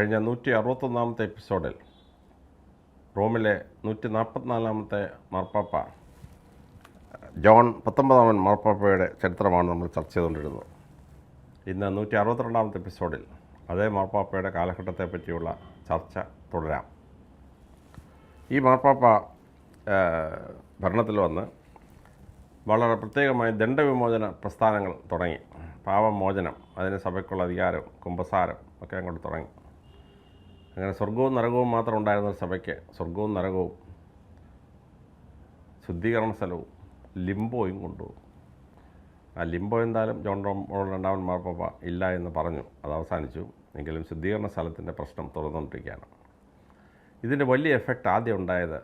കഴിഞ്ഞ 161 എപ്പിസോഡിൽ റോമിലെ 144 മാർപ്പാപ്പ ജോൺ 19 മാർപ്പാപ്പയുടെ ചരിത്രമാണ് നമ്മൾ ചർച്ച ചെയ്തുകൊണ്ടിരുന്നത്. ഇന്ന് 162 എപ്പിസോഡിൽ അതേ മാർപ്പാപ്പയുടെ കാലഘട്ടത്തെ പറ്റിയുള്ള ചർച്ച തുടരാം. ഈ മാർപ്പാപ്പ ഭരണത്തിൽ വന്ന് വളരെ പ്രത്യേകമായ ദണ്ഡവിമോചന പ്രസ്ഥാനങ്ങൾ തുടങ്ങി. പാപമോചനം, അതിന് സഭയ്ക്കുള്ള അധികാരവും കുമ്പസാരം ഒക്കെ അങ്ങോട്ട് തുടങ്ങി. അങ്ങനെ സ്വർഗവും നരകവും മാത്രം ഉണ്ടായിരുന്ന സഭയ്ക്ക് സ്വർഗവും നരകവും ശുദ്ധീകരണ സ്ഥലവും ലിംബോയും കൊണ്ടുപോകും. ആ ലിംബോ എന്തായാലും ജോൺ പോൾ രണ്ടാമൻ മാർപ്പാപ്പ ഇല്ല എന്ന് പറഞ്ഞു, അത് അവസാനിച്ചു. എങ്കിലും ശുദ്ധീകരണ സ്ഥലത്തിൻ്റെ പ്രശ്നം തുറന്നുകൊണ്ടിരിക്കുകയാണ്. ഇതിൻ്റെ വലിയ എഫക്റ്റ് ആദ്യം ഉണ്ടായത്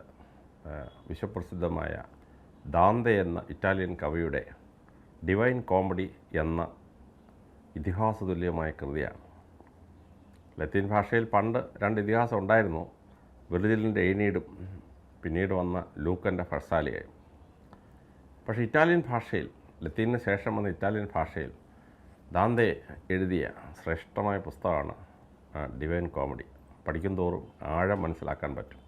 വിശ്വപ്രസിദ്ധമായ ദാന്തെ എന്ന ഇറ്റാലിയൻ കവിയുടെ ഡിവൈൻ കോമഡി എന്ന ഇതിഹാസതുല്യമായ കൃതിയാണ്. ലത്തീൻ ഭാഷയിൽ പണ്ട് 2 ഇതിഹാസം ഉണ്ടായിരുന്നു, വെർജിലിൻ്റെ എയ്നീഡും പിന്നീട് വന്ന ലൂക്കൻ്റെ ഫർസാലിയയും. പക്ഷേ ഇറ്റാലിയൻ ഭാഷയിൽ, ലത്തീനു ശേഷം വന്ന ഇറ്റാലിയൻ ഭാഷയിൽ ദാന്തെ എഴുതിയ ശ്രേഷ്ഠമായ പുസ്തകമാണ് ഡിവൈൻ കോമഡി. പഠിക്കും തോറും ആഴം മനസ്സിലാക്കാൻ പറ്റും.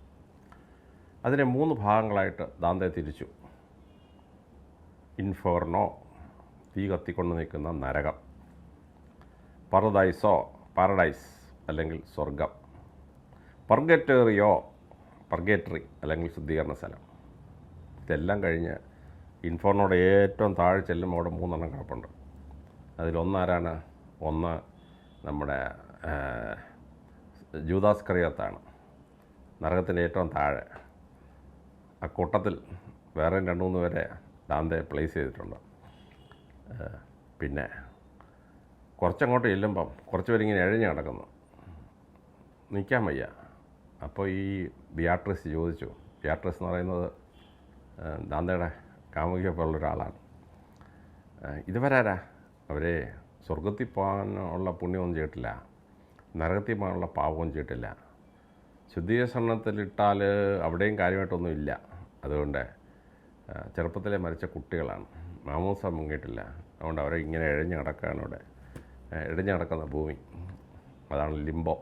അതിനെ 3 ഭാഗങ്ങളായിട്ട് ദാന്തെ തിരിച്ചു. ഇൻഫെർണോ, തീ കത്തിക്കൊണ്ട് നിൽക്കുന്ന നരകം; പാരഡൈസ് അല്ലെങ്കിൽ സ്വർഗം; പർഗേറ്ററി അല്ലെങ്കിൽ ശുദ്ധീകരണ സ്ഥലം. ഇതെല്ലാം കഴിഞ്ഞ് ഇൻഫെർണോയുടെ ഏറ്റവും താഴെ ചെല്ലുമ്പോൾ അവിടെ 3 എണ്ണം കിടപ്പുണ്ട്. അതിലൊന്നാരാണ്? ഒന്ന് നമ്മുടെ ജൂദാസ് കറിയാത്താണ്, നരകത്തിൻ്റെ ഏറ്റവും താഴെ. ആ കൂട്ടത്തിൽ വേറെ 2-3 പേരെ ദാന്തെ പ്ലേസ് ചെയ്തിട്ടുണ്ട്. പിന്നെ കുറച്ചങ്ങോട്ട് ചെല്ലുമ്പം കുറച്ച് പേരിങ്ങനെ എഴഞ്ഞ് കിടക്കുന്നു, നിൽക്കാൻ വയ്യ. അപ്പോൾ ഈ ബിയാട്രിസ് ചോദിച്ചു. ബിയാട്രിസ് എന്ന് പറയുന്നത് ദാന്തയുടെ കാമുകിയൊക്കെയുള്ള ഒരാളാണ്. ഇതുവരാരാ? അവരെ സ്വർഗത്തിൽ പോകാനുള്ള പുണ്യമൊന്നും ചെയ്തിട്ടില്ല, നരകത്തിൽ പോകാനുള്ള പാപവും ചെയ്തിട്ടില്ല. ശുദ്ധീകരണത്തിലിട്ടാൽ അവിടെയും കാര്യമായിട്ടൊന്നും ഇല്ല. അതുകൊണ്ട് ചെറുപ്പത്തിലെ മരിച്ച കുട്ടികളാണ്, മാമൂസ മുങ്ങിയിട്ടില്ല. അതുകൊണ്ട് അവരെ ഇങ്ങനെ എഴഞ്ഞ് കിടക്കുകയാണ്. ഇവിടെ എഴഞ്ഞ് കിടക്കുന്ന ഭൂമി, അതാണ് ലിംബോ.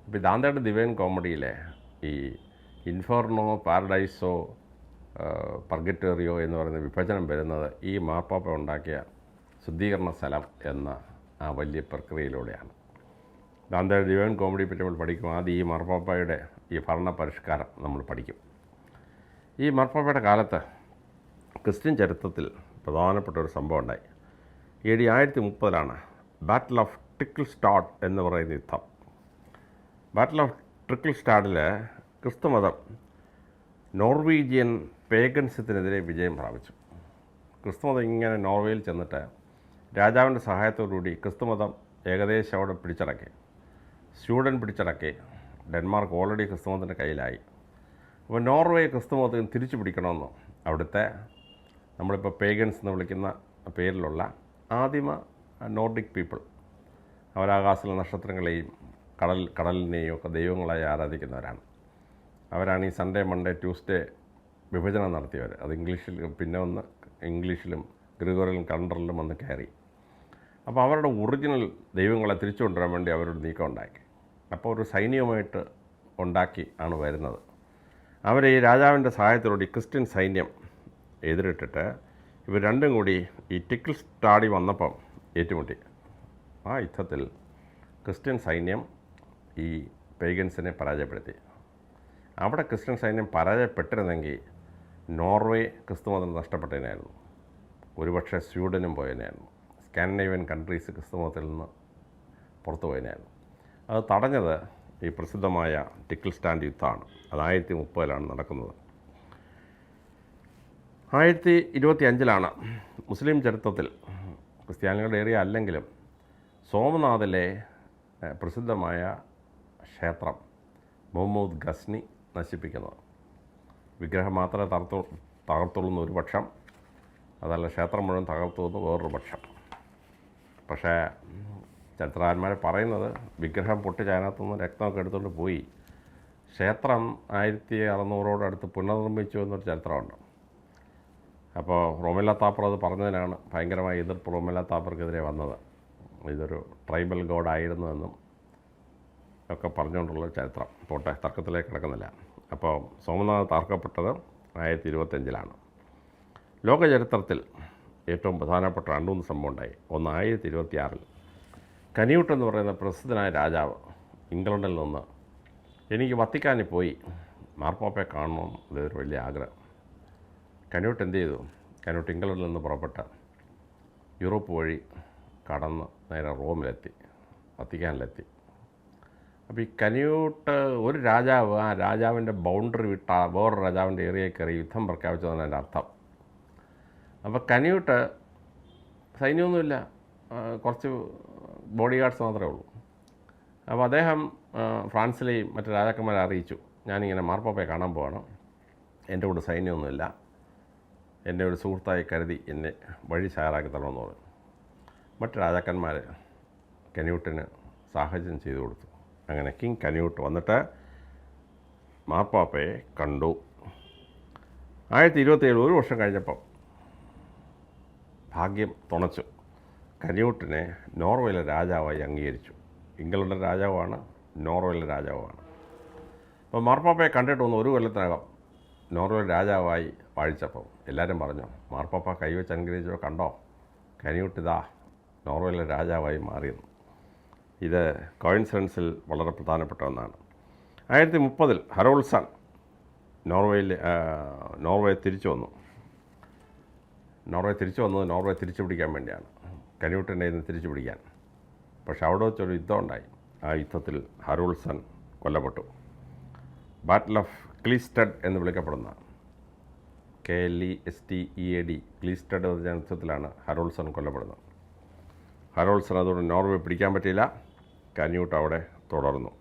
അപ്പോൾ ദാന്തയുടെ ഡിവൈൻ കോമഡിയിലെ ഈ ഇൻഫെർണോ, പാരഡൈസോ, പർഗറ്റോറിയോ എന്ന് പറയുന്ന വിഭജനം വരുന്നത് ഈ മാർപ്പാപ്പ ഉണ്ടാക്കിയ ശുദ്ധീകരണ സ്ഥലം എന്ന ആ വലിയ പ്രക്രിയയിലൂടെയാണ്. ദാന്തയുടെ ഡിവൈൻ കോമഡിയെ പറ്റി നമ്മൾ പഠിക്കും. ആദ്യം ഈ മാർപ്പാപ്പയുടെ ഈ ഭരണ പരിഷ്കാരം നമ്മൾ പഠിക്കും. ഈ മാർപ്പാപ്പയുടെ കാലത്ത് ക്രിസ്ത്യൻ ചരിത്രത്തിൽ പ്രധാനപ്പെട്ട ഒരു സംഭവം ഉണ്ടായി. AD 1030 ബാറ്റിൽ ഓഫ് ട്രിക്കിൾസ്റ്റാഡ് എന്ന് പറയുന്ന യുദ്ധം. ബാറ്റിൽ ഓഫ് ട്രിക്കിൾസ്റ്റാഡിൽ ക്രിസ്തുമതം നോർവീജിയൻ പേഗൻസത്തിനെതിരെ വിജയം പ്രാപിച്ചു. ക്രിസ്തുമതം ഇങ്ങനെ നോർവേയിൽ ചെന്നിട്ട് രാജാവിൻ്റെ സഹായത്തോടുകൂടി ക്രിസ്തുമതം ഏകദേശം അവിടെ പിടിച്ചടക്കി. സ്വീഡൻ പിടിച്ചടക്കി. ഡെൻമാർക്ക് ഓൾറെഡി ക്രിസ്തുമതത്തിൻ്റെ കയ്യിലായി. അപ്പോൾ നോർവേ ക്രിസ്തുമതം തിരിച്ചു പിടിക്കണമെന്ന് അവിടുത്തെ നമ്മളിപ്പോൾ പേഗൻസ് എന്ന് വിളിക്കുന്ന പേരിലുള്ള ആദിമ നോർഡിക് പീപ്പിൾ, അവരാകാശത്തിലെ നക്ഷത്രങ്ങളെയും കടലിനെയും ഒക്കെ ദൈവങ്ങളായി ആരാധിക്കുന്നവരാണ്. അവരാണ് ഈ സൺഡേ, മൺഡേ, ട്യൂസ്ഡേ വിഭജനം നടത്തിയവർ. അത് ഇംഗ്ലീഷിലും ഗ്രിഗോറിയൻ കലണ്ടറിലും വന്ന് കയറി. അപ്പോൾ അവരുടെ ഒറിജിനൽ ദൈവങ്ങളെ തിരിച്ചു കൊണ്ടുവരാൻ വേണ്ടി അവരൊരു നീക്കം ഉണ്ടാക്കി. അപ്പോൾ ഒരു സൈന്യവുമായിട്ട് ഉണ്ടാക്കി ആണ് വരുന്നത്. അവർ ഈ രാജാവിൻ്റെ സഹായത്തോടെ ക്രിസ്ത്യൻ സൈന്യം എതിരിട്ടിട്ട് ഇവർ രണ്ടും കൂടി ഈ ട്രിക്കിൾസ്റ്റാഡി വന്നപ്പം ഏറ്റുമുട്ടി. ആ യുദ്ധത്തിൽ ക്രിസ്ത്യൻ സൈന്യം ഈ പേഗൻസിനെ പരാജയപ്പെടുത്തി. അവിടെ ക്രിസ്ത്യൻ സൈന്യം പരാജയപ്പെട്ടിരുന്നെങ്കിൽ നോർവേ ക്രിസ്തുമതം നഷ്ടപ്പെട്ടതിനായിരുന്നു. ഒരുപക്ഷെ സ്വീഡനും പോയതിനായിരുന്നു. സ്കാൻഡിനേവിയൻ കൺട്രീസ് ക്രിസ്തുമതത്തിൽ നിന്ന് പുറത്തു പോയതിനായിരുന്നു. അത് തടഞ്ഞത് ഈ പ്രസിദ്ധമായ ട്രിക്കിൾസ്റ്റാഡ് യുദ്ധമാണ്. അത് 1030 നടക്കുന്നത്. 1025 മുസ്ലിം ചരിത്രത്തിൽ, ക്രിസ്ത്യാനികളുടെ ഏരിയ അല്ലെങ്കിലും, സോമനാഥിലെ പ്രസിദ്ധമായ ക്ഷേത്രം മുഹമ്മദ് ഗസ്നി നശിപ്പിക്കുന്നത്. വിഗ്രഹം മാത്രമേ തകർത്തുള്ളൂ ഒരു പക്ഷം, അതല്ല ക്ഷേത്രം മുഴുവൻ തകർത്തു എന്ന് വേറൊരു പക്ഷം. പക്ഷേ ചരിത്രകാരന്മാർ പറയുന്നത് വിഗ്രഹം പൊട്ടിച്ച് അതിനകത്തുനിന്ന് രക്തമൊക്കെ എടുത്തുകൊണ്ട് പോയി. ക്ഷേത്രം 1600 പുനർനിർമ്മിച്ചു എന്നൊരു ചരിത്രമുണ്ട്. അപ്പോൾ റോമെല്ല താപ്പർ അത് പറഞ്ഞതിനാണ് ഭയങ്കരമായ എതിർപ്പ് റോമെല്ല താപ്പർക്കെതിരെ വന്നത്. ഇതൊരു ട്രൈബൽ ഗോഡായിരുന്നുവെന്നും ഒക്കെ പറഞ്ഞുകൊണ്ടുള്ള ചരിത്രം പോട്ടെ, തർക്കത്തിലേക്ക് കിടക്കുന്നില്ല. അപ്പോൾ സോമനാഥ് തകർക്കപ്പെട്ടത് 1025 ലോക ചരിത്രത്തിൽ ഏറ്റവും പ്രധാനപ്പെട്ട 2-3 സംഭവം ഉണ്ടായി. ഒന്ന് 1026 കനിയൂട്ട് എന്ന് പറയുന്ന പ്രസിദ്ധനായ രാജാവ് ഇംഗ്ലണ്ടിൽ നിന്ന് എനിക്ക് വത്തിക്കാനിൽ പോയി മാർപ്പാപ്പയെ കാണണം, ഇതൊരു വലിയ ആഗ്രഹം. കനിയൂട്ട് എന്ത് ചെയ്തു? കനിയൂട്ട് ഇംഗ്ലണ്ടിൽ നിന്ന് പുറപ്പെട്ട് യൂറോപ്പ് വഴി കടന്ന് നേരെ റോമിലെത്തി, വത്തിക്കാനിലെത്തി. അപ്പോൾ ഈ കനിയൂട്ട് ഒരു രാജാവ് ആ രാജാവിൻ്റെ ബൗണ്ടറി വിട്ട വേറൊരു രാജാവിൻ്റെ ഏരിയയിൽ കയറി യുദ്ധം പ്രഖ്യാപിച്ചതാണ് എൻ്റെ അർത്ഥം. അപ്പോൾ കനിയൂട്ട് സൈന്യമൊന്നുമില്ല, കുറച്ച് ബോഡി ഗാർഡ്സ് മാത്രമേ ഉള്ളൂ. അപ്പോൾ അദ്ദേഹം ഫ്രാൻസിലെയും മറ്റു രാജാക്കന്മാരെ അറിയിച്ചു, ഞാനിങ്ങനെ മാർപ്പാപ്പയെ കാണാൻ പോവാണ്, എൻ്റെ കൂടെ സൈന്യമൊന്നുമില്ല, എൻ്റെ ഒരു സുഹൃത്തായി കരുതി എന്നെ വഴി ശാറാക്കി തരണമെന്ന് പറഞ്ഞു. മറ്റു രാജാക്കന്മാർ കനിയൂട്ടിന് സാഹചര്യം ചെയ്തു കൊടുത്തു. അങ്ങനെ കിങ് കനിയൂട്ട് വന്നിട്ട് മാർപ്പാപ്പയെ കണ്ടു. 1027 ഒരു വർഷം കഴിഞ്ഞപ്പം ഭാഗ്യം തുണച്ചു. കനിയൂട്ടിനെ നോർവേയിലെ രാജാവായി അംഗീകരിച്ചു. ഇംഗ്ലണ്ടിലെ രാജാവാണ്, നോർവേയിലെ രാജാവാണ്. അപ്പോൾ മാർപ്പാപ്പയെ കണ്ടിട്ട് വന്ന് ഒരു കൊല്ലത്തിനകം നോർവേ രാജാവായി വാഴിച്ചപ്പം എല്ലാവരും പറഞ്ഞു, മാർപ്പാപ്പ കൈവച്ച് അനുഗ്രഹിച്ചോ, കണ്ടോ കനിയൂട്ടിതാ നോർവേയിലെ രാജാവായി മാറിയെന്ന്. ഇത് കോയിൻസിഡൻസിൽ വളരെ പ്രധാനപ്പെട്ട ഒന്നാണ്. 1030 ഹരോൾസൺ നോർവേ തിരിച്ചു വന്നു. നോർവേ തിരിച്ചു പിടിക്കാൻ വേണ്ടിയാണ്, കനിയൂട്ടിൻ്റെ നിന്ന് തിരിച്ചു പിടിക്കാൻ. പക്ഷെ അവിടെ വെച്ചൊരു യുദ്ധം ഉണ്ടായി. ആ യുദ്ധത്തിൽ ഹരോൾസൺ കൊല്ലപ്പെട്ടു. ബാറ്റിൽ ഓഫ് ക്ലീസ്റ്റഡ് എന്ന് വിളിക്കപ്പെടുന്ന KLESTEAD ക്ലീസ്റ്റഡ് എന്ന യുദ്ധത്തിലാണ് ഹരോൾസൺ കൊല്ലപ്പെടുന്നത്. ഹരോൾസൺ അതോടെ നോർവേ പിടിക്കാൻ പറ്റിയില്ല, കനിയൂട്ട് അവിടെ തുടർന്നു.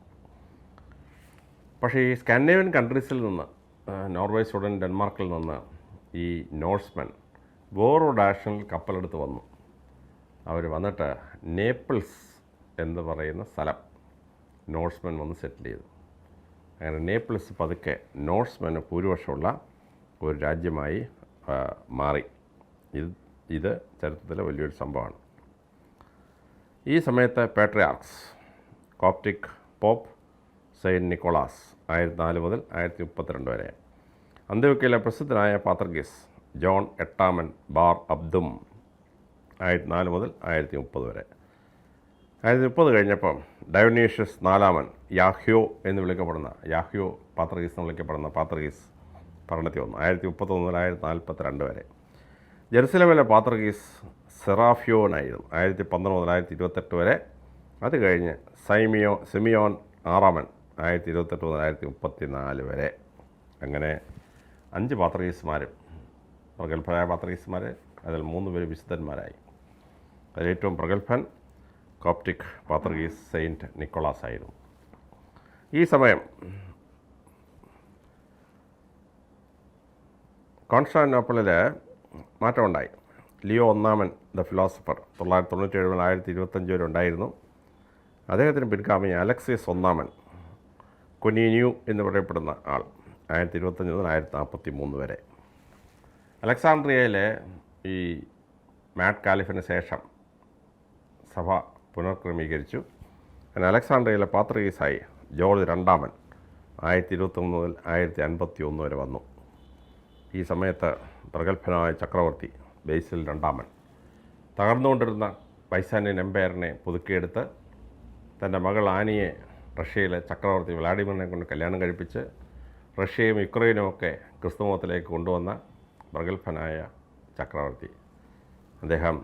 പക്ഷേ ഈ സ്കാൻഡിനേവിയൻ കൺട്രീസിൽ നിന്ന്, നോർവേ, സ്വീഡൻ, ഡെൻമാർക്കിൽ നിന്ന് ഈ നോർസ്മെൻ വേറൊരു ഡയറക്ഷനിൽ കപ്പലെടുത്ത് വന്നു. അവർ വന്നിട്ട് നേപ്പിൾസ് എന്ന് പറയുന്ന സ്ഥലം നോർസ്മെൻ വന്ന് സെറ്റിൽ ചെയ്തു. അങ്ങനെ നേപ്പിൾസ് പതുക്കെ നോർസ്മെന് ഭൂരിപക്ഷമുള്ള ഒരു രാജ്യമായി മാറി. ഇത് ചരിത്രത്തിലെ വലിയൊരു സംഭവമാണ്. ഈ സമയത്ത് പാട്രിയാർക്സ് കോപ്റ്റിക് പോപ്പ് സെയിൻറ്റ് നിക്കോളാസ് 1004 മുതൽ 1032 വരെ. അന്ത്യോക്യയിലെ പ്രസിദ്ധനായ പാത്രികീസ് ജോൺ 8 ബാർ അബ്ദും 1004 മുതൽ 1030 വരെ. 1030 കഴിഞ്ഞപ്പം ഡയോനീഷ്യസ് 4 യാഹ്യോ എന്ന് വിളിക്കപ്പെടുന്ന പാത്രികീസ് എന്ന് വിളിക്കപ്പെടുന്ന പാത്രികീസ് ഭരണത്തിൽ വന്നു. 1031 മുതൽ 1042 വരെ. ജെറുസലേമിലെ പാത്രികീസ് സെറാഫിയോനായിരുന്നു 1012 മുതൽ 1028 വരെ. അത് കഴിഞ്ഞ് സിമിയോൻ 6 1028 മുതൽ 1034 വരെ. അങ്ങനെ 5 പാത്രികീസ്മാരും പ്രഗത്ഭരായ പാത്രികീസ്മാർ, അതിൽ 3 പേര് വിശുദ്ധന്മാരായി. അതിലേറ്റവും പ്രഗത്ഭൻ കോപ്റ്റിക് പാത്രികീസ് സെയിൻറ്റ് നിക്കോളാസ് ആയിരുന്നു. ഈ സമയം കോൺസ്റ്റാന്റിനോപ്പിളിൽ മാറ്റമുണ്ടായി. ലിയോ 1 ദ ഫിലോസഫർ 997 മുതൽ 1025 വരെ ഉണ്ടായിരുന്നു. അദ്ദേഹത്തിന് പിൻഗാമി അലക്സിയസ് 1 കൊനീന്യു എന്ന് പറയപ്പെടുന്ന ആൾ 1025 മുതൽ 1043 വരെ. അലക്സാണ്ട്രിയയിലെ ഈ മാറ്റ് കാലിഫിന് ശേഷം സഭ പുനർക്രമീകരിച്ചു. അങ്ങനെ അലക്സാണ്ട്രിയയിലെ പാത്രികീസായി ജോർജ് 2 1021 മുതൽ 1051 വരെ വന്നു. ഈ സമയത്ത് പ്രഗത്ഭനായ ചക്രവർത്തി ബേസിൽ 2 തകർന്നുകൊണ്ടിരുന്ന ബൈസാന്റിയൻ എംപയറിനെ പുതുക്കിയെടുത്ത് തൻ്റെ മകൾ ആനിയെ റഷ്യയിലെ ചക്രവർത്തി വ്ളാഡിമിറിനെ കൊണ്ട് കല്യാണം കഴിപ്പിച്ച് റഷ്യയും യുക്രൈനും ഒക്കെ ക്രിസ്തുമതത്തിലേക്ക് കൊണ്ടുവന്ന പ്രഗത്ഭനായ ചക്രവർത്തി. അദ്ദേഹം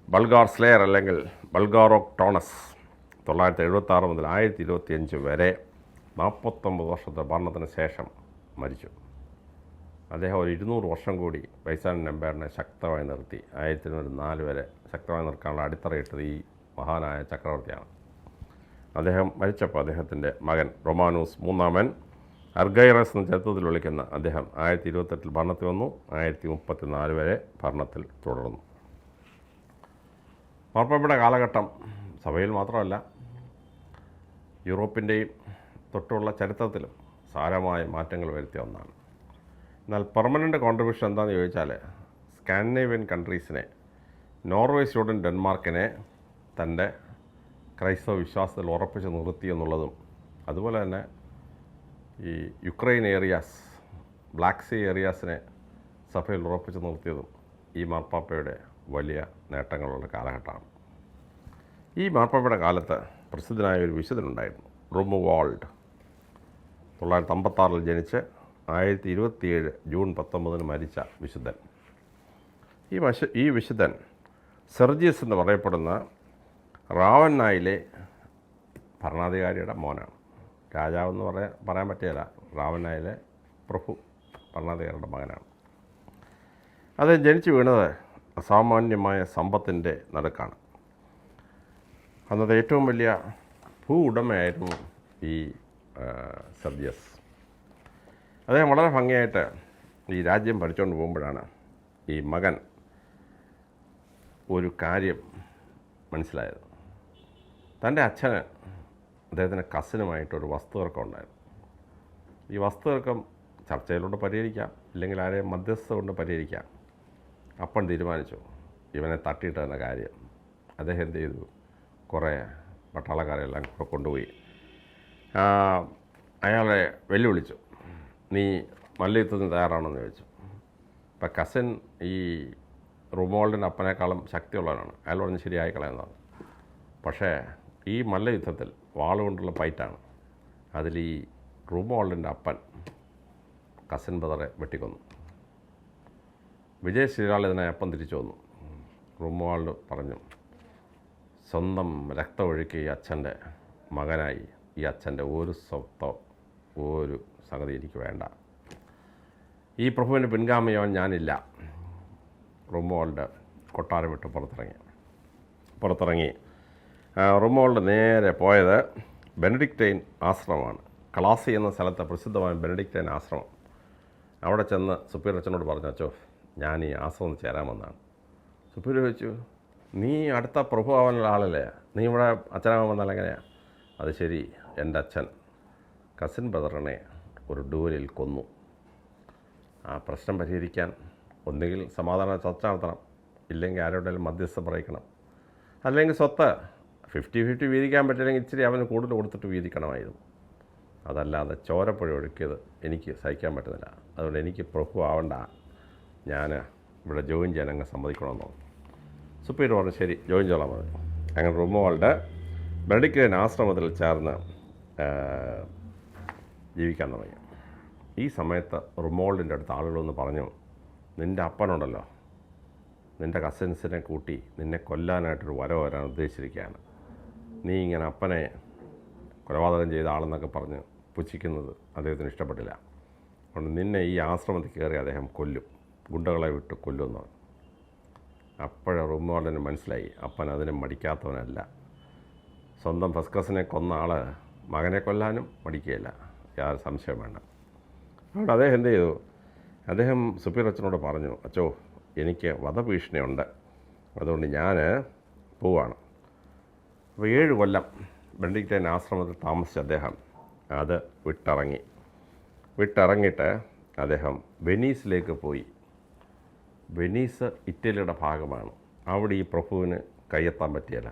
ബൾഗാർ സ്ലെയർ അല്ലെങ്കിൽ ബൾഗാറോക് ടോണസ് 976 മുതൽ 1025 വരെ 49 വർഷത്തെ ഭരണത്തിന് ശേഷം മരിച്ചു. അദ്ദേഹം ഒരു 200 വർഷം കൂടി ബൈസാന്റിയൻ എംപയറിനെ ശക്തമായി നിർത്തി. 1004 വരെ ശക്തമായി നിർത്താനുള്ള അടിത്തറയിട്ടത് ഈ മഹാനായ ചക്രവർത്തിയാണ്. അദ്ദേഹം മരിച്ചപ്പോൾ അദ്ദേഹത്തിൻ്റെ മകൻ റൊമാനൂസ് 3 അർഗൈറസ് എന്ന ചരിത്രത്തിൽ വിളിക്കുന്ന അദ്ദേഹം 1028 ഭരണത്തിൽ വന്നു. 1034 വരെ ഭരണത്തിൽ തുടർന്നു. മാർപ്പാപ്പയുടെ കാലഘട്ടം സഭയിൽ മാത്രമല്ല യൂറോപ്പിൻ്റെയും തൊട്ടുള്ള ചരിത്രത്തിലും സാരമായ മാറ്റങ്ങൾ വരുത്തിയ ഒന്നാണ്. എന്നാൽ പെർമനൻ്റ് കോൺട്രിബ്യൂഷൻ എന്താണെന്ന് ചോദിച്ചാൽ സ്കാൻഡിനേവിയൻ കൺട്രീസിനെ, നോർവേ, സ്വീഡൻ, ഡെൻമാർക്കിനെ തൻ്റെ ക്രൈസ്തവ വിശ്വാസത്തിൽ ഉറപ്പിച്ച് നിർത്തി എന്നുള്ളതും, അതുപോലെ തന്നെ ഈ യുക്രൈൻ ഏരിയാസ്, ബ്ലാക്ക് സീ ഏരിയാസിനെ സഭയിൽ ഉറപ്പിച്ച് നിർത്തിയതും ഈ മാർപ്പാപ്പയുടെ വലിയ നേട്ടങ്ങളുള്ള കാലഘട്ടമാണ്. ഈ മാർപ്പാപ്പയുടെ കാലത്ത് പ്രസിദ്ധനായ ഒരു വിശുദ്ധനുണ്ടായിരുന്നു, റൂമുവാൾഡ്. 956 ജനിച്ച് 1027 ജൂൺ 19 മരിച്ച വിശുദ്ധൻ. ഈ വിശുദ്ധൻ സെർജിയസ് എന്ന് പറയപ്പെടുന്ന റാവന്നായിലെ ഭരണാധികാരിയുടെ മോനാണ്. രാജാവെന്ന് പറയാൻ പറ്റില്ല, റാവന്നായിലെ പ്രഭു ഭരണാധികാരിയുടെ മകനാണ്. അത് ജനിച്ചു വീണത് അസാമാന്യമായ സമ്പത്തിൻ്റെ നടുക്കാണ്. അന്നത്തെ ഏറ്റവും വലിയ ഭൂ ഉടമയായിരുന്നു ഈ സെർജിയസ്. അദ്ദേഹം വളരെ ഭംഗിയായിട്ട് ഈ രാജ്യം ഭരിച്ചുകൊണ്ട് പോകുമ്പോഴാണ് ഈ മകൻ ഒരു കാര്യം മനസ്സിലായത്. തൻ്റെ അച്ഛന് അദ്ദേഹത്തിൻ്റെ കസിനുമായിട്ടൊരു വസ്തുതർക്കം ഉണ്ടായിരുന്നു. ഈ വസ്തുതർക്കം ചർച്ചയിലൂടെ പരിഹരിക്കാം, ഇല്ലെങ്കിൽ ആരെയും മധ്യസ്ഥത കൊണ്ട് പരിഹരിക്കാം. അപ്പൻ തീരുമാനിച്ചു ഇവനെ തട്ടിയിട്ട് തന്നെ കാര്യം. അദ്ദേഹം എന്ത് ചെയ്തു, കുറേ പട്ടാളക്കാരെല്ലാം കൊണ്ടുപോയി അയാളെ വെല്ലുവിളിച്ചു. നീ മല്ലയുദ്ധത്തിന് തയ്യാറാണെന്ന് ചോദിച്ചു. ഇപ്പം കസിൻ ഈ റൂമോൾഡിൻ്റെ അപ്പനേക്കാളും ശക്തിയുള്ളവനാണ്. അയാൾ പറഞ്ഞ് ശരിയായി കളയുന്നതാണ്. പക്ഷേ ഈ മല്ലയുദ്ധത്തിൽ വാളുകൊണ്ടുള്ള ഫൈറ്റാണ്. അതിൽ ഈ റൂമോൾഡിൻ്റെ അപ്പൻ കസിൻ ബ്രദറെ വെട്ടിക്കൊന്നു. വിജയ് ശ്രീലാൽ ഇതിനെ അപ്പം തിരിച്ചു വന്നു. റൂമോൾഡ് പറഞ്ഞു, സ്വന്തം രക്തമൊഴുക്കി ഈ അച്ഛൻ്റെ മകനായി ഈ അച്ഛൻ്റെ ഒരു സ്വത്തോ ഒരു സംഗതി എനിക്ക് വേണ്ട. ഈ പ്രഭുവിൻ്റെ പിൻഗാമിയാവാൻ ഞാനില്ല. റൂമോൾഡ് കൊട്ടാരം വിട്ട് പുറത്തിറങ്ങി റൂമോൾഡ് നേരെ പോയത് ബെനഡിക്റ്റൈൻ ആശ്രമമാണ്. ക്ലാസി എന്ന സ്ഥലത്തെ പ്രസിദ്ധമായ ബെനഡിക്റ്റൈൻ ആശ്രമം. അവിടെ ചെന്ന് സുപ്പീരിയർ അച്ഛനോട് പറഞ്ഞു, അച്ചോ ഞാൻ ഈ ആശ്രമം ചേരാമെന്നാണ്. സുപ്പീരിയർ ചോദിച്ചു, നീ അടുത്ത പ്രഭു ആവാനുള്ള ആളല്ലേ, നീ ഇവിടെ അച്ഛനാവാൻ വന്നാൽ എങ്ങനെയാണ്? അത് ശരി, എൻ്റെ അച്ഛൻ കസിൻ ബ്രദറിനെ ഒരു ഡൂലിൽ കൊന്നു. ആ പ്രശ്നം പരിഹരിക്കാൻ ഒന്നുകിൽ സമാധാന ചർച്ച നടത്തണം, ഇല്ലെങ്കിൽ ആരോടെങ്കിലും മധ്യസ്ഥ പറയിക്കണം, അല്ലെങ്കിൽ സ്വത്ത് 50-50 വീതിക്കാൻ പറ്റില്ലെങ്കിൽ ഇച്ചിരി അവന് കൂടുതൽ കൊടുത്തിട്ട് വീതിക്കണമായിരുന്നു. അതല്ലാതെ ചോരപ്പുഴ ഒഴുക്കിയത് എനിക്ക് സഹിക്കാൻ പറ്റുന്നില്ല. അതുകൊണ്ട് എനിക്ക് പ്രഭു ആവണ്ട, ഞാൻ ഇവിടെ ജോയിൻ ചെയ്യാൻ അങ്ങ് സമ്മതിക്കണമെന്ന് പറഞ്ഞു. സുപ്പീരിയർ പറഞ്ഞു, ശരി ജോയിൻ ചെയ്യണം മതി. അങ്ങനെ റൂമോൾഡ് ബെനഡിക്റ്റൈൻ ആശ്രമത്തിൽ ചേർന്ന് ജീവിക്കാൻ തുടങ്ങി. ഈ സമയത്ത് റൂമോൾഡിൻ്റെ അടുത്ത് ആളുകളൊന്ന് പറഞ്ഞു, നിൻ്റെ അപ്പനുണ്ടല്ലോ, നിൻ്റെ കസിൻസിനെ കൂട്ടി നിന്നെ കൊല്ലാനായിട്ടൊരു വരാൻ ഉദ്ദേശിച്ചിരിക്കുകയാണ്. നീ ഇങ്ങനെ അപ്പനെ കൊലപാതകം ചെയ്ത ആളെന്നൊക്കെ പറഞ്ഞ് പുച്ഛിക്കുന്നത് അദ്ദേഹത്തിന് ഇഷ്ടപ്പെട്ടില്ല. അതുകൊണ്ട് നിന്നെ ഈ ആശ്രമത്തിൽ കയറി അദ്ദേഹം കൊല്ലും, ഗുണ്ടകളെ വിട്ട് കൊല്ലുമെന്ന് പറഞ്ഞു. അപ്പോഴേ റൂമോൾഡിന് മനസ്സിലായി അപ്പൻ അതിന് മടിക്കാത്തവനല്ല. സ്വന്തം ഫസ്കസിനെ കൊന്ന ആൾ മകനെ കൊല്ലാനും മടിക്കുകയില്ല, യാതൊരു സംശയം വേണ്ട. അതുകൊണ്ട് അദ്ദേഹം എന്ത് ചെയ്തു, അദ്ദേഹം സുപ്പീരിയർ അച്ഛനോട് പറഞ്ഞു, അച്ചോ എനിക്ക് വധഭീഷണിയുണ്ട്, അതുകൊണ്ട് ഞാൻ പോവാണ്. അപ്പോൾ 7 കൊല്ലം ബെനഡിക്റ്റൈൻ ആശ്രമത്തിൽ താമസിച്ച അദ്ദേഹം അത് വിട്ടിറങ്ങിയിട്ട് അദ്ദേഹം വെനീസിലേക്ക് പോയി. വെനീസ് ഇറ്റലിയുടെ ഭാഗമാണ്. അവിടെ ഈ പ്രഭുവിന് കയ്യെത്താൻ പറ്റിയല്ല.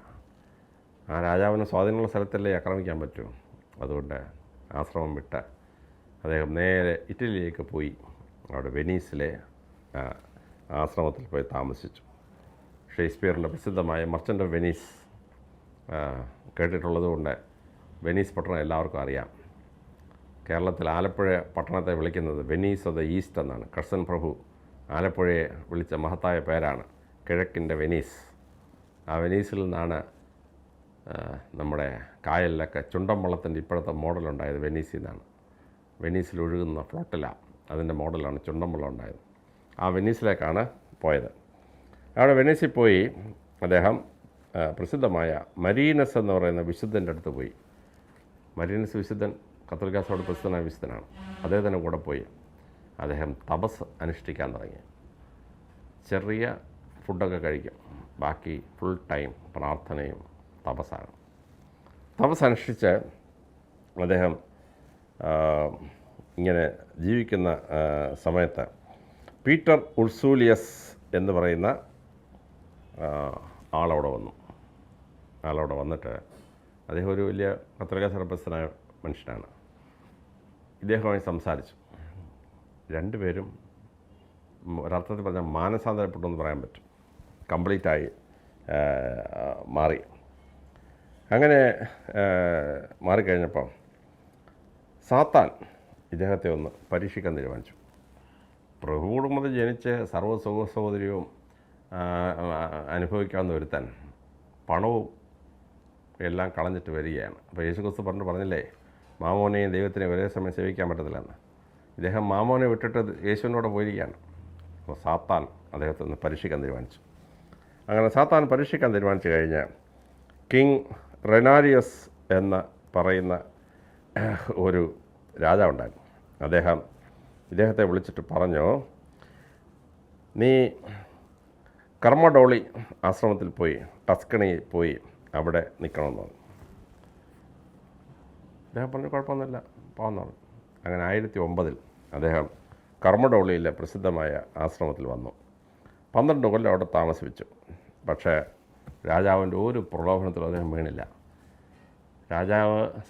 ആ രാജാവിന് സ്വാധീനമുള്ള സ്ഥലത്തല്ലേ ആക്രമിക്കാൻ പറ്റൂ. അതുകൊണ്ട് ആശ്രമം വിട്ട് അദ്ദേഹം നേരെ ഇറ്റലിയിലേക്ക് പോയി. അവിടെ വെനീസിലെ ആശ്രമത്തിൽ പോയി താമസിച്ചു. ഷേക്സ്പിയറിൻ്റെ പ്രസിദ്ധമായ മർച്ചൻ്റ് ഓഫ് വെനീസ് കേട്ടിട്ടുള്ളതുകൊണ്ട് വെനീസ് പട്ടണം എല്ലാവർക്കും അറിയാം. കേരളത്തിൽ ആലപ്പുഴ പട്ടണത്തെ വിളിക്കുന്നത് വെനീസ് ഓഫ് ദ ഈസ്റ്റ് എന്നാണ്. കഴ്സൺ പ്രഭു ആലപ്പുഴയെ വിളിച്ച മഹത്തായ പേരാണ് കിഴക്കിൻ്റെ വെനീസ്. ആ വെനീസിൽ നിന്നാണ് നമ്മുടെ കായലിലൊക്കെ ചുണ്ടൻ വള്ളത്തിൻ്റെ ഇപ്പോഴത്തെ മോഡലുണ്ടായത് വെനീസിൽ നിന്നാണ്. വെനീസിൽ ഒഴുകുന്ന ഫ്ലോട്ടില, അതിൻ്റെ മോഡലാണ് ചുണ്ടൻ വള്ളം ഉണ്ടായത്. ആ വെനീസിലേക്കാണ് പോയത്. അവിടെ വെനീസിൽ പോയി അദ്ദേഹം പ്രസിദ്ധമായ മരീനസ് എന്ന് പറയുന്ന വിശുദ്ധൻ്റെ അടുത്ത് പോയി. മരീനസ് വിശുദ്ധൻ കത്തോലിക്കാ സഭയുടെ പ്രസിദ്ധനായ വിശുദ്ധനാണ്. അദ്ദേഹത്തിൻ്റെ കൂടെ പോയി അദ്ദേഹം തപസ് അനുഷ്ഠിക്കാൻ തുടങ്ങി. ചെറിയ ഫുഡൊക്കെ കഴിക്കും, ബാക്കി ഫുൾ ടൈം പ്രാർത്ഥനയും തപസ്സാണ്. തപസ് അനുഷ്ഠിച്ച് അദ്ദേഹം ഇങ്ങനെ ജീവിക്കുന്ന സമയത്ത് പീറ്റർ ഉർസൂലിയസ് എന്ന് പറയുന്ന ആളവിടെ വന്നു. ആളവിടെ വന്നിട്ട് അദ്ദേഹം ഒരു വലിയ കത്തോലിക്ക സഭസ്ഥനായ മനുഷ്യനാണ്. ഇദ്ദേഹവുമായി സംസാരിച്ചു. രണ്ടുപേരും ഒരർത്ഥത്തിൽ പറഞ്ഞാൽ മാനസാന്തരപ്പെട്ടു എന്ന് പറയാൻ പറ്റും. കംപ്ലീറ്റായി മാറി. അങ്ങനെ മാറിക്കഴിഞ്ഞപ്പോൾ സാത്താൻ ഇദ്ദേഹത്തെ ഒന്ന് പരീക്ഷിക്കാൻ തീരുമാനിച്ചു. പ്രഭുകുടുംബത്തിൽ ജനിച്ച് സർവ്വ സുഖ സൗകര്യവും അനുഭവിക്കാവുന്ന ഒരുത്തൻ പണവും എല്ലാം കളഞ്ഞിട്ട് വരികയാണ്. അപ്പോൾ യേശുക്രിസ്തു പറഞ്ഞില്ലേ, മാമോനെയും ദൈവത്തിനെയും ഒരേ സമയം സേവിക്കാൻ പറ്റത്തില്ലെന്ന്. ഇദ്ദേഹം മാമോനെ വിട്ടിട്ട് യേശുവിനോട് പോയിരിക്കുകയാണ്. അപ്പോൾ സാത്താൻ അദ്ദേഹത്തെ ഒന്ന് പരീക്ഷിക്കാൻ തീരുമാനിച്ചു. അങ്ങനെ സാത്താൻ പരീക്ഷിക്കാൻ തീരുമാനിച്ചു കഴിഞ്ഞ് കിങ് റെനാരിയസ് എന്ന് പറയുന്ന ഒരു രാജാവുണ്ടായിരുന്നു. ഇദ്ദേഹത്തെ വിളിച്ചിട്ട് പറഞ്ഞു, നീ കർമ്മഡോളി ആശ്രമത്തിൽ പോയി ടസ്കണിയിൽ പോയി അവിടെ നിൽക്കണമെന്ന് പറഞ്ഞു. അദ്ദേഹം പറഞ്ഞു കുഴപ്പമൊന്നുമില്ല, പോകാമെന്ന് പറഞ്ഞു. അങ്ങനെ 1009 അദ്ദേഹം കർമ്മഡോളിയിലെ പ്രസിദ്ധമായ ആശ്രമത്തിൽ വന്നു. 12 കൊല്ലം അവിടെ താമസിപ്പിച്ചു. പക്ഷേ രാജാവിൻ്റെ ഒരു പ്രലോഭനത്തിലും അദ്ദേഹം വീണില്ല.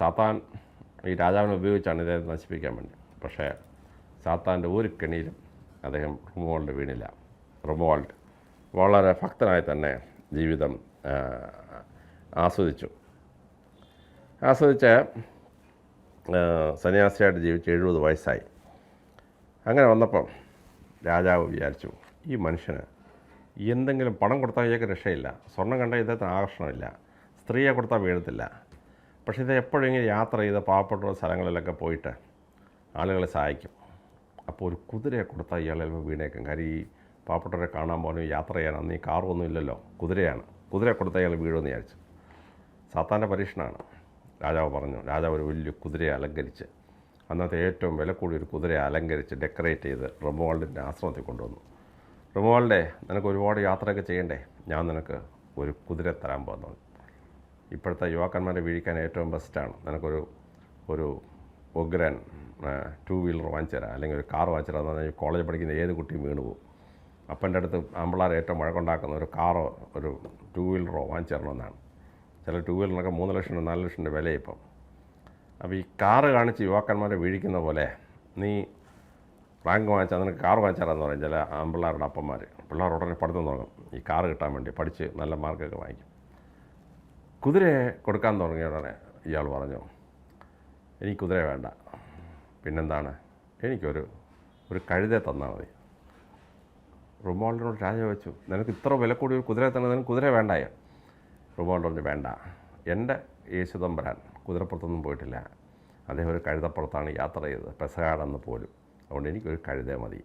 സാത്താൻ ഈ രാജാവിനെ ഉപയോഗിച്ചാണ് ഇദ്ദേഹത്തെ നശിപ്പിക്കാൻ വേണ്ടി. പക്ഷേ സാത്താൻ്റെ ഒരു കെണിയിലും അദ്ദേഹം റൊമുവാൾഡ് വീണില്ല. റൊമുവാൾഡ് വളരെ ഭക്തനായി തന്നെ ജീവിതം ആസ്വദിച്ച് സന്യാസിയായിട്ട് ജീവിച്ച് 70 വയസ്സായി. അങ്ങനെ വന്നപ്പം രാജാവ് വിചാരിച്ചു, ഈ മനുഷ്യന് എന്തെങ്കിലും പണം കൊടുത്താൽ ഇതൊക്കെ രക്ഷയില്ല, സ്വർണം കണ്ടാൽ ഇദ്ദേഹത്തിന് ആകർഷണമില്ല, സ്ത്രീയെ കൊടുത്താൽ വീഴത്തില്ല. പക്ഷേ ഇത് എപ്പോഴും ഇങ്ങനെ യാത്ര ചെയ്ത് പാവപ്പെട്ട സ്ഥലങ്ങളിലൊക്കെ പോയിട്ട് ആളുകളെ സഹായിക്കും. അപ്പോൾ ഒരു കുതിരയെ കൊടുത്താൽ ഇയാൾ ചിലപ്പോൾ വീണേക്കും. കാര്യം ഈ പാവപ്പെട്ടവരെ കാണാൻ പോകാനും യാത്ര ചെയ്യാൻ അന്ന് ഈ കാറൊന്നും ഇല്ലല്ലോ, കുതിരയാണ്. കുതിരയെ കൊടുത്താൽ ഇയാൾ വീഴുമെന്ന് വിചാരിച്ചു. സാത്താൻ്റെ പരീക്ഷണമാണ്. രാജാവ് ഒരു വലിയ കുതിരയെ അലങ്കരിച്ച്, അന്നത്തെ ഏറ്റവും വില കൂടിയൊരു കുതിരയെ അലങ്കരിച്ച് ഡെക്കറേറ്റ് ചെയ്ത് റൊമുവാൾഡിൻ്റെ ആശ്രമത്തിൽ കൊണ്ടുവന്നു. റൊമുവാൾഡേ, നിനക്ക് ഒരുപാട് യാത്രയൊക്കെ ചെയ്യണ്ടേ, ഞാൻ നിനക്ക് ഒരു കുതിര തരാൻ പോകുന്നു. ഇപ്പോഴത്തെ യുവാക്കന്മാരെ വീഴിക്കാൻ ഏറ്റവും ബെസ്റ്റാണ്. നിനക്കൊരു ഒഗ്രൻ 2 വീലർ വാങ്ങിച്ചു തരാം, അല്ലെങ്കിൽ ഒരു കാർ വാങ്ങിച്ചു തരാം എന്ന് പറഞ്ഞാൽ കോളേജിൽ പഠിക്കുന്ന ഏത് കുട്ടിയും വീണ് പോകും. അപ്പൻ്റെ അടുത്ത് ആമ്പിള്ളേർ ഏറ്റവും വഴക്കുണ്ടാക്കുന്ന ഒരു കാറോ ഒരു 2 വീലറോ വാങ്ങിച്ചു തരണമെന്നാണ്. ചില 2 വീലറിനൊക്കെ 3 ലക്ഷം 4 ലക്ഷം വില ഇപ്പം. അപ്പോൾ ഈ കാറ് കാണിച്ച് യുവാക്കന്മാരെ വീഴിക്കുന്ന പോലെ നീ റാങ്ക് വാങ്ങിച്ചാൽ നിനക്ക് കാർ വാങ്ങിച്ചു തരാമെന്ന് പറയും ചില ആമ്പിള്ളേരുടെ അപ്പന്മാർ. പിള്ളേർ ഉടനെ പഠിത്തം തുടങ്ങും ഈ കാറ് കിട്ടാൻ വേണ്ടി, പഠിച്ച് നല്ല മാർക്കൊക്കെ വാങ്ങിക്കും. കുതിരയെ കൊടുക്കാൻ തുടങ്ങിയ ഉടനെ ഇയാൾ പറഞ്ഞു, എനിക്ക് കുതിര വേണ്ട, പിന്നെന്താണ്, എനിക്കൊരു കഴുതയെ തന്നാൽ മതി. റൊമുവാൾഡിനോട് രാജാവ് വെച്ചു, നിനക്ക് ഇത്ര വില കൂടി ഒരു കുതിരയെ തന്നെ, നിനക്ക് കുതിര വേണ്ടായോ? റൊമുവാൾഡ് പറഞ്ഞു, വേണ്ട, എൻ്റെ യേശുദമ്പരാൻ കുതിരപ്പുറത്തൊന്നും പോയിട്ടില്ല. അദ്ദേഹം ഒരു കഴുതപ്പുറത്താണ് യാത്ര ചെയ്തത്, പെസഹാടെന്ന് പോലും. അതുകൊണ്ട് എനിക്കൊരു കഴുത മതി.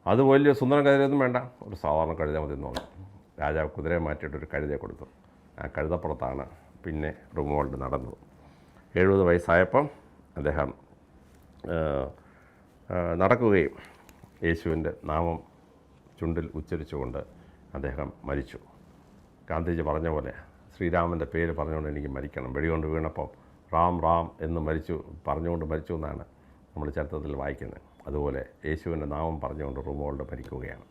അത് വലിയ സുന്ദരം കഴുതയൊന്നും വേണ്ട, ഒരു സാധാരണ കഴുത മതി എന്ന് പറഞ്ഞു. രാജാവ് കുതിരയെ മാറ്റിയിട്ടൊരു കഴുതയെ കൊടുത്തു. ആ കഴുതപ്പുറത്താണ് പിന്നെ റൊമുവാൾഡ് നടന്നത്. 70 വയസ്സായപ്പം അദ്ദേഹം നടക്കുകയും യേശുവിൻ്റെ നാമം ചുണ്ടിൽ ഉച്ചരിച്ചുകൊണ്ട് അദ്ദേഹം മരിച്ചു. ഗാന്ധിജി പറഞ്ഞ പോലെ ശ്രീരാമൻ്റെ പേര് പറഞ്ഞുകൊണ്ട് എനിക്ക് മരിക്കണം, വെടികൊണ്ട് വീണപ്പം റാം റാം എന്ന് പറഞ്ഞുകൊണ്ട് മരിച്ചു എന്നാണ് നമ്മൾ ചരിത്രത്തിൽ വായിക്കുന്നത്. അതുപോലെ യേശുവിൻ്റെ നാമം പറഞ്ഞുകൊണ്ട് റൊമുവാൾഡ് മരിക്കുകയാണ്.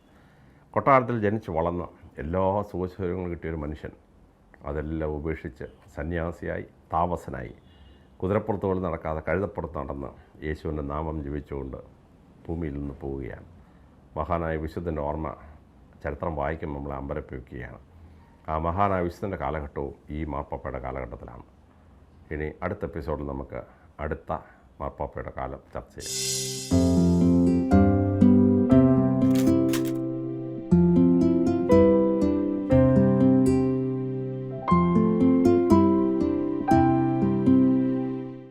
കൊട്ടാരത്തിൽ ജനിച്ച് വളർന്ന എല്ലാ സുഖസൗകര്യങ്ങളും കിട്ടിയൊരു മനുഷ്യൻ അതെല്ലാം ഉപേക്ഷിച്ച് സന്യാസിയായി, താമസനായി, കുതിരപ്പുറത്ത് പോലും നടക്കാതെ കഴുതപ്പുറത്ത് നടന്ന് യേശുവിൻ്റെ നാമം ജപിച്ചുകൊണ്ട് ഭൂമിയിൽ നിന്ന് പോവുകയാണ്. മഹാനായ വിശുദ്ധൻ്റെ ഓർമ്മ ചരിത്രം വായിക്കുമ്പോൾ നമ്മളെ അമ്പരപ്പിക്കുകയാണ്. ആ മഹാനായ വിശുദ്ധൻ്റെ കാലഘട്ടവും ഈ മാർപ്പാപ്പയുടെ കാലഘട്ടത്തിലാണ്. ഇനി അടുത്ത എപ്പിസോഡിൽ നമുക്ക് അടുത്ത മാർപ്പാപ്പയുടെ കാലം ചർച്ച ചെയ്യാം.